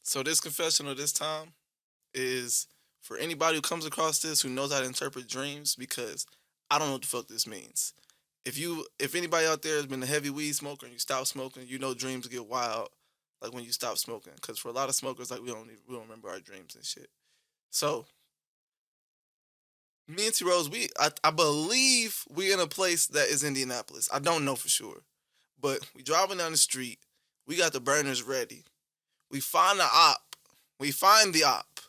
So this confessional this time is for anybody who comes across this who knows how to interpret dreams because I don't know what the fuck this means. If anybody out there has been a heavy weed smoker and you stop smoking, you know dreams get wild like when you stop smoking. Cause for a lot of smokers, like we don't remember our dreams and shit. So me and T Rose, I believe we in a place that is Indianapolis. I don't know for sure. But we driving down the street. We got the burners ready. We find the op. We find the op.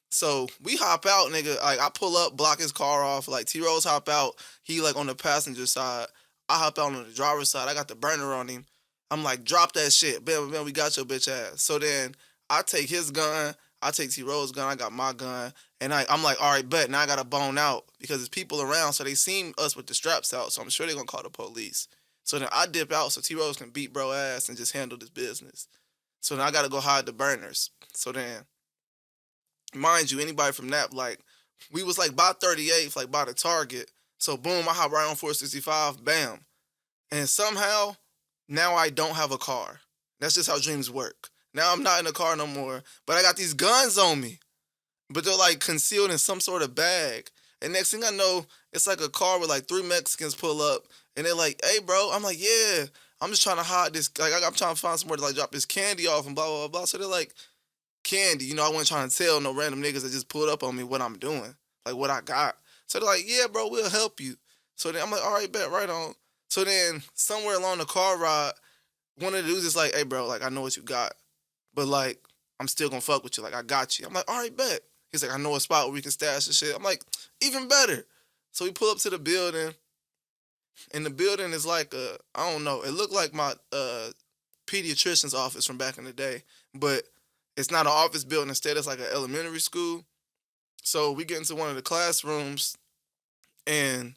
So we hop out, nigga. Like I pull up, block his car off. Like T Rose hop out. He like on the passenger side. I hop out on the driver's side. I got the burner on him. I'm like, drop that shit. Bam, bam, we got your bitch ass. So then I take his gun. I take T Rose's gun. I got my gun. And I'm like, all right, bet. Now I got to bone out because there's people around. So they seen us with the straps out. So I'm sure they're going to call the police. So then I dip out so T Rose can beat bro ass and just handle this business. So then I got to go hide the burners. So then mind you, anybody from that, like, we was like by 38th, like by the Target. So boom, I hop right on 465, bam. And somehow, now I don't have a car. That's just how dreams work. Now I'm not in a car no more, but I got these guns on me. But they're like concealed in some sort of bag. And next thing I know, it's like a car with like three Mexicans pull up, and they're like, "Hey, bro," I'm like, "Yeah, I'm just trying to hide this. Like, I'm trying to find somewhere to like drop this candy off and blah blah blah." So they're like, "Candy," I wasn't trying to tell no random niggas that just pulled up on me what I'm doing, like what I got. So they're like, "Yeah, bro, we'll help you." So then I'm like, "All right, bet, right on." So then somewhere along the car ride, one of the dudes is like, "Hey, bro, like I know what you got, but like I'm still gonna fuck with you. Like I got you." I'm like, "All right, bet." He's like, "I know a spot where we can stash the shit." I'm like, "Even better." So we pull up to the building, and the building is like I don't know. It looked like my pediatrician's office from back in the day, but it's not an office building. Instead, it's like an elementary school. So we get into one of the classrooms, and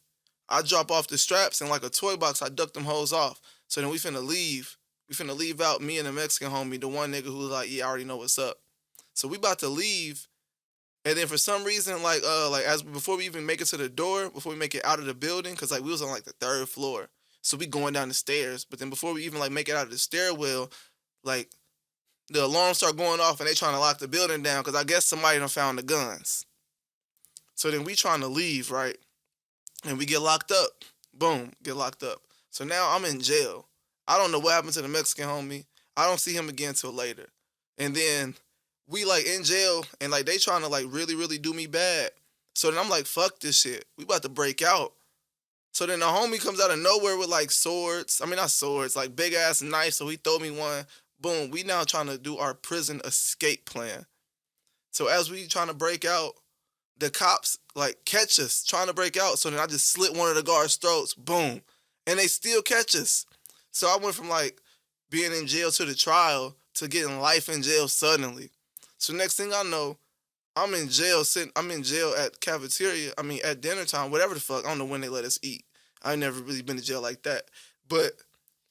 I drop off the straps in like a toy box. I duck them hoes off. So then we finna leave. We finna leave out me and the Mexican homie, the one nigga who was like, "Yeah, I already know what's up." So we about to leave, and then for some reason, like as before we even make it to the door, before we make it out of the building, cause like we was on like the third floor, so we going down the stairs. But then before we even like make it out of the stairwell, like the alarms start going off, and they trying to lock the building down, cause I guess somebody done found the guns. So then we trying to leave, right? And we get locked up. Boom, get locked up. So now I'm in jail. I don't know what happened to the Mexican homie. I don't see him again till later. And then we like in jail, and like they trying to like really, really do me bad. So then I'm like, fuck this shit. We about to break out. So then the homie comes out of nowhere with like swords. I mean, not swords, like big ass knife. So he throw me one. Boom. We now trying to do our prison escape plan. So as we trying to break out, the cops like catch us trying to break out. So then I just slit one of the guards' throats. Boom. And they still catch us. So I went from like being in jail to the trial to getting life in jail suddenly. So next thing I know, I'm in jail at cafeteria. I mean at dinner time, whatever the fuck. I don't know when they let us eat. I ain't never really been to jail like that. But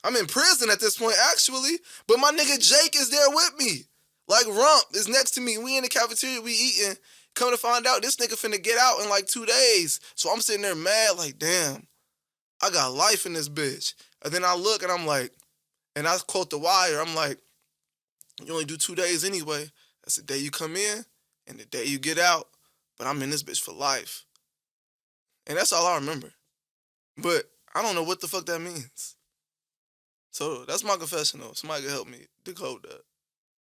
I'm in prison at this point, actually. But my nigga Jake is there with me. Like Rump is next to me. We in the cafeteria, we eating. Come to find out, this nigga finna get out in like 2 days. So I'm sitting there mad, like, damn, I got life in this bitch. And then I look and I'm like, and I quote The Wire, I'm like, you only do 2 days anyway. That's the day you come in and the day you get out. But I'm in this bitch for life. And that's all I remember. But I don't know what the fuck that means. So that's my confessional. Somebody can help me decode that.